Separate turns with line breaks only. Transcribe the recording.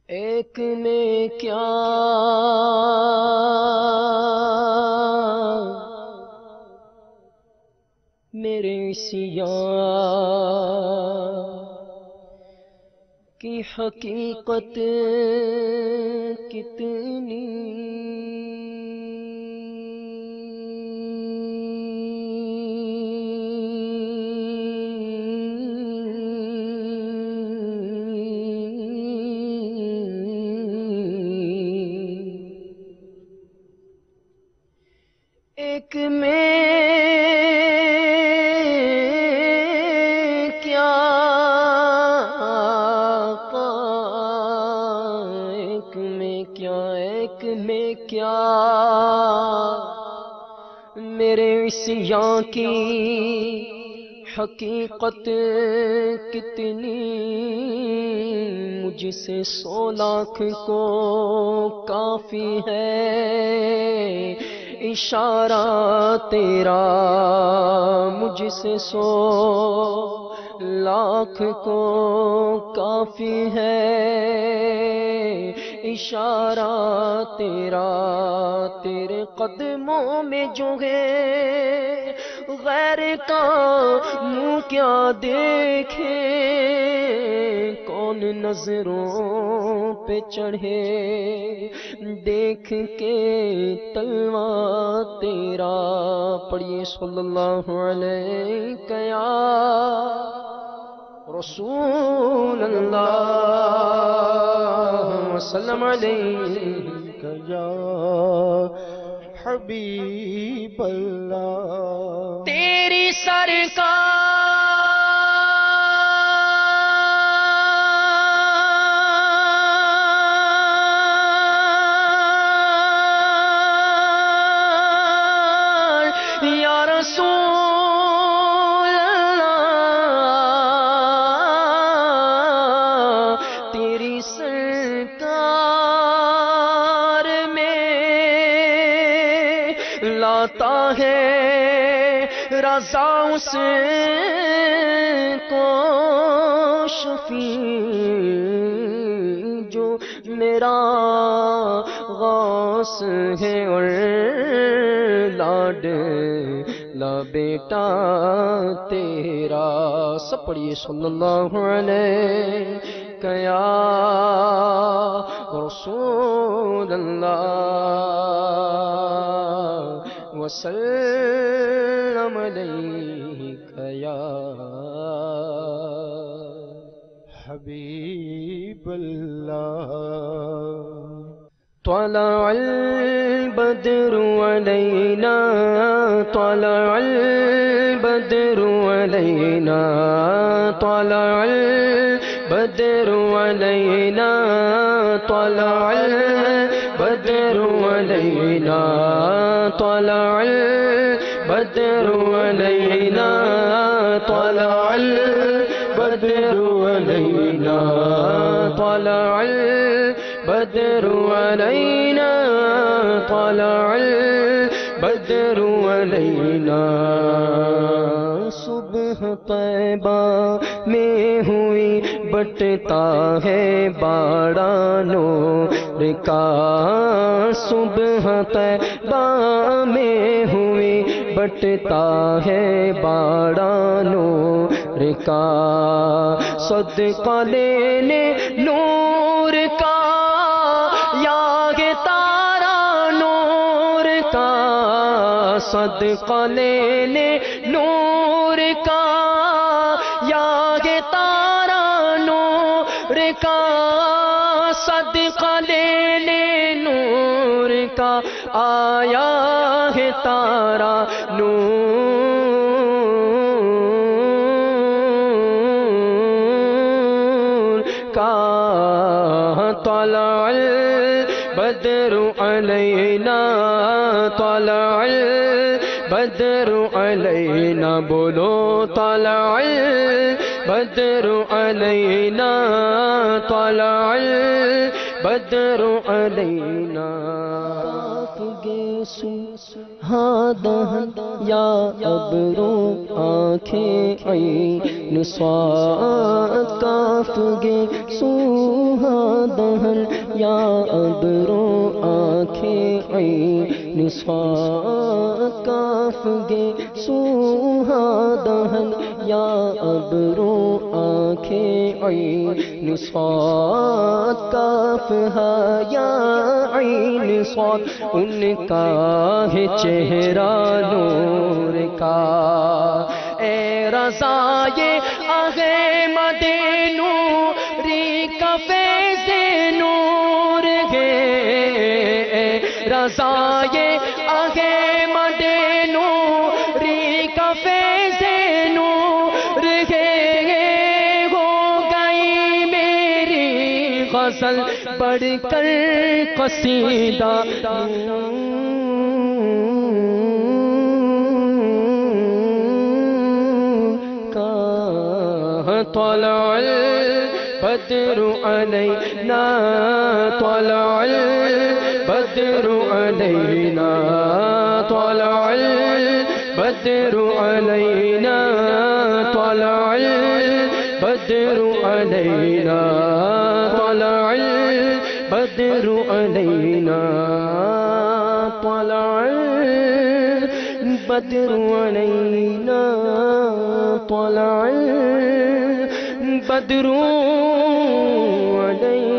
ایک میں کیا میرے سیاہ کی حقیقت کتنی ایک میں کیا ایک میں کیا ایک میں کیا میرے عصیاں کی حقیقت کتنی مجھ سے 100 لاکھ کو کافی ہے اشارہ تیرا مجھ سے 100 لاکھ کو کافی ہے اشارہ تیرا تیرے قدموں میں جو ہے غیر کا منہ کیا دیکھے کون نظروں پہ چڑھے دیکھ کے تلوا تیرا پڑھیے صلی اللہ علیہ یا رسول اللہ وسلم علیہ یا حبیب اللہ تیری سرکار یا رسول اللہ تیری سرکار میں لاتا ہے رضا اس کو شفیع جو میرا غوث ہے اور لا بیٹا تیرا سب پڑھیے صلی اللہ علیہ یا رسول اللہ وسلم علیہ یا حبیب اللہ طلع البدر علينا طلع البدر علينا طلع البدر علينا طلع البدر علينا طلع البدر علينا طلع البدر علينا طلع البدر علينا طلع البدر علينا صبح طیبہ میں ہوئی بٹتا ہے باڑا نور کا صبح طیبہ میں ہوئی بٹتا ہے باڑا نور کا صدقہ لینے نور کا صدقہ لینے نور کا یا گے تارا نور کا صدقہ لینے نور کا آیا ہے تارا نور کا طلع البدر علینا طلع البدر علینا بولو طلع البدر علينا طلع البدر علينا دہن یا ابرو آنکھیں عین صاد کاف گے سوہا دہن یا ابرو آنکھیں عین صاد کاف گے سوہا دہن یا ابرو آنکھیں عین صاد کاف ہا یا عین صاد ان کا ہے چہرہ نور کا اے رضائے احمد نوری کا فیض نور ہے اے رضائے احمد نوری کا فیض نور ہے ہو گئی میری غزل بڑھ کر قصیدہ طلع البدر علينا طلع البدر علينا طلع البدر علينا طلع البدر علينا طلع البدر علينا طلع البدر علينا طلع البدر علينا